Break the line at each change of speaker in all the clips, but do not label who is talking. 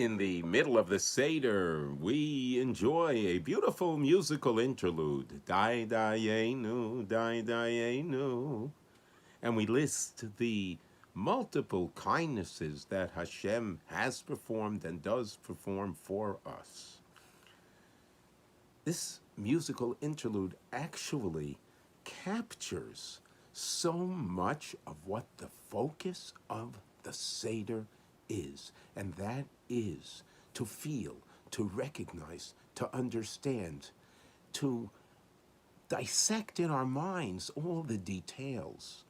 In the middle of the Seder, we enjoy a beautiful musical interlude. Dai Dayenu, Dai Dayenu. And we list the multiple kindnesses that Hashem has performed and does perform for us. This musical interlude actually captures so much of what the focus of the Seder is, and that is to feel, to recognize, to understand, to dissect in our minds all the details,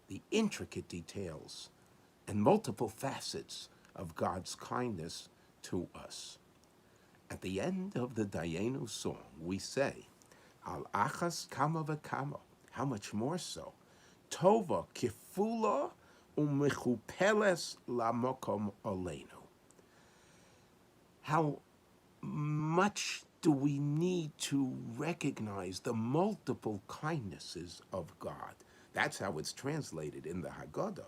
the intricate details, and multiple facets of God's kindness to us. At the end of the Dayenu song, we say, Al achas kama v'kama, how much more so? Tova kifula umechupeles lamokom olenu. How much do we need to recognize the multiple kindnesses of God? That's how it's translated in the Haggadah.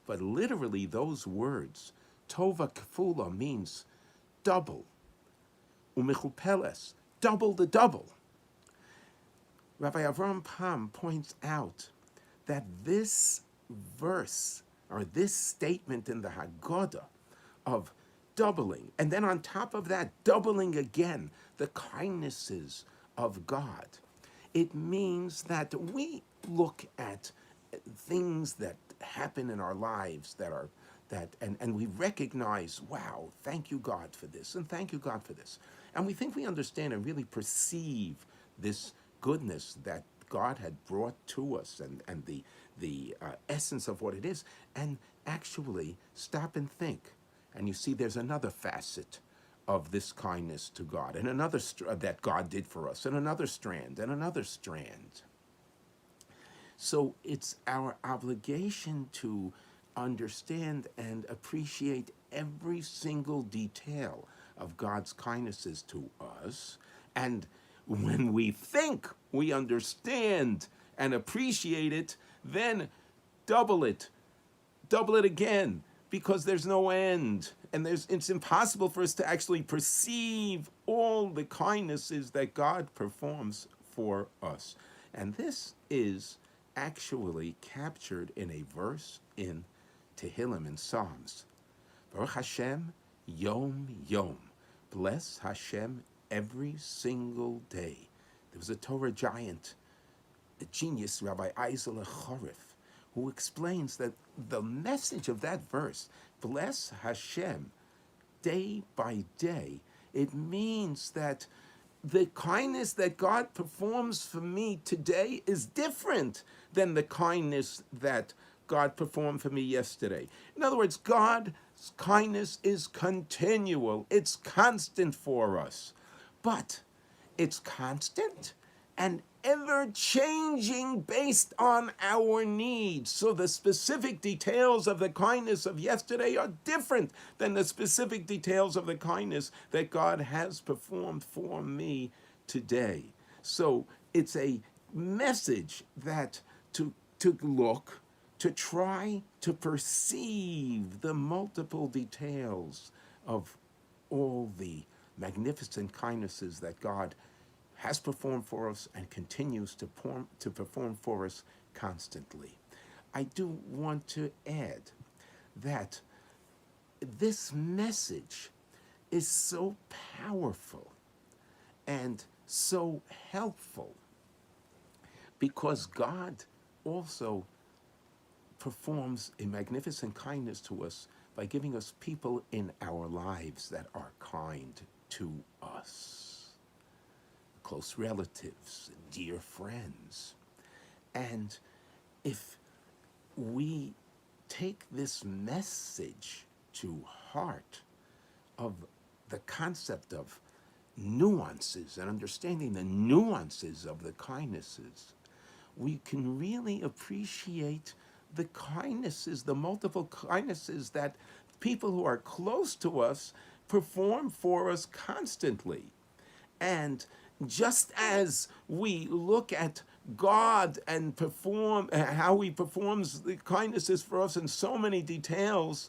But literally, those words, Tova kifula, means double. Umechupeles, double the double. Rabbi Avram Pam points out that this verse, or this statement in the Haggadah of doubling, and then on top of that, doubling again the kindnesses of God, it means that we look at things that happen in our lives and we recognize, wow, thank you, God, for this, and thank you, God, for this. And we think we understand and really perceive this goodness that God had brought to us and the essence of what it is, and actually stop and think. And you see there's another facet of this kindness to God, and another that God did for us, and another strand, and another strand. So it's our obligation to understand and appreciate every single detail of God's kindnesses to us. And when we think we understand and appreciate it, then double it again, because there's no end. And it's impossible for us to actually perceive all the kindnesses that God performs for us. And this is actually captured in a verse in Tehillim, in Psalms. Baruch Hashem, Yom Yom. Bless Hashem every single day. There was a Torah giant, a genius, Rabbi Eisele Chorif, who explains that the message of that verse, bless Hashem day by day, it means that the kindness that God performs for me today is different than the kindness that God performed for me yesterday. In other words, God's kindness is continual. It's constant for us. But it's constant and ever-changing based on our needs. So the specific details of the kindness of yesterday are different than the specific details of the kindness that God has performed for me today. So it's a message that to look, to try to perceive the multiple details of all the magnificent kindnesses that God has performed for us and continues to perform for us constantly. I do want to add that this message is so powerful and so helpful because God also performs a magnificent kindness to us by giving us people in our lives that are kind to us, close relatives, dear friends. And if we take this message to heart of the concept of nuances and understanding the nuances of the kindnesses, we can really appreciate the kindnesses, the multiple kindnesses that people who are close to us perform for us constantly. And just as we look at God and perform how he performs the kindnesses for us in so many details,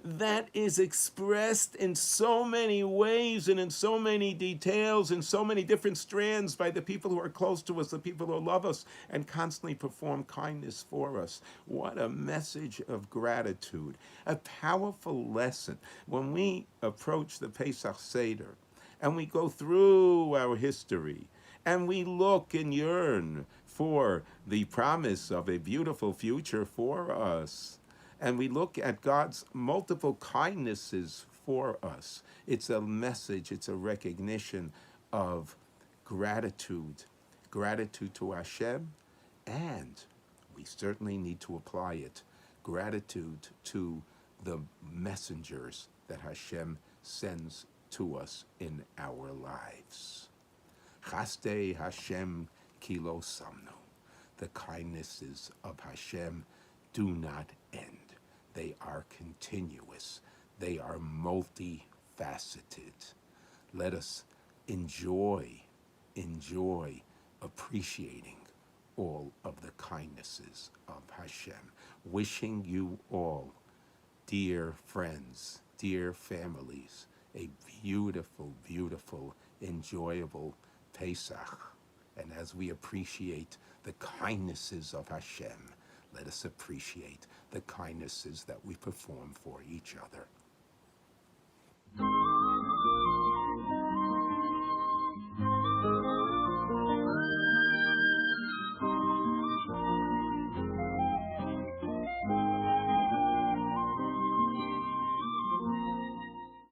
that is expressed in so many ways and in so many details, in so many different strands by the people who are close to us, the people who love us and constantly perform kindness for us. What a message of gratitude, a powerful lesson. When we approach the Pesach Seder and we go through our history and we look and yearn for the promise of a beautiful future for us, and we look at God's multiple kindnesses for us, it's a message, it's a recognition of gratitude, gratitude to Hashem, and we certainly need to apply it, gratitude to the messengers that Hashem sends to us in our lives. Chaste Hashem kilo samno. The kindnesses of Hashem do not end. They are continuous. They are multifaceted. Let us enjoy appreciating all of the kindnesses of Hashem. Wishing you all, dear friends, dear families, a beautiful, beautiful, enjoyable Pesach. And as we appreciate the kindnesses of Hashem, let us appreciate the kindnesses that we perform for each other.